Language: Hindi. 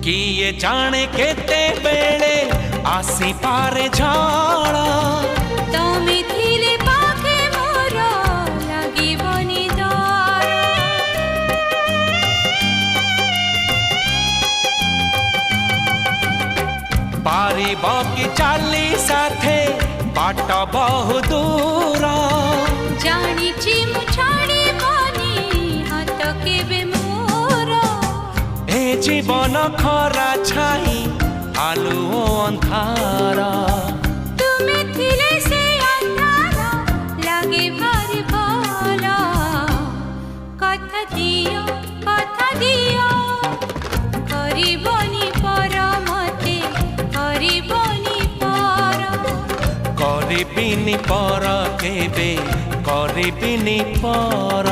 किए जाने केते बेले आसी पारे झाड़ा तमे थिले पाखे मोर लागिबनी डर पारिब कि चाली साथे बाट बहु दूर जानिछि मु छाड़िबनी हाथ केबे मोर ए जीवन खरा छाई आलु अंधार तुमे थिले से अंधार लागे भारी भल कथा दियो करिबनी पर मते करिबनी पर करिबिनी पर केबे करिबिनी पर।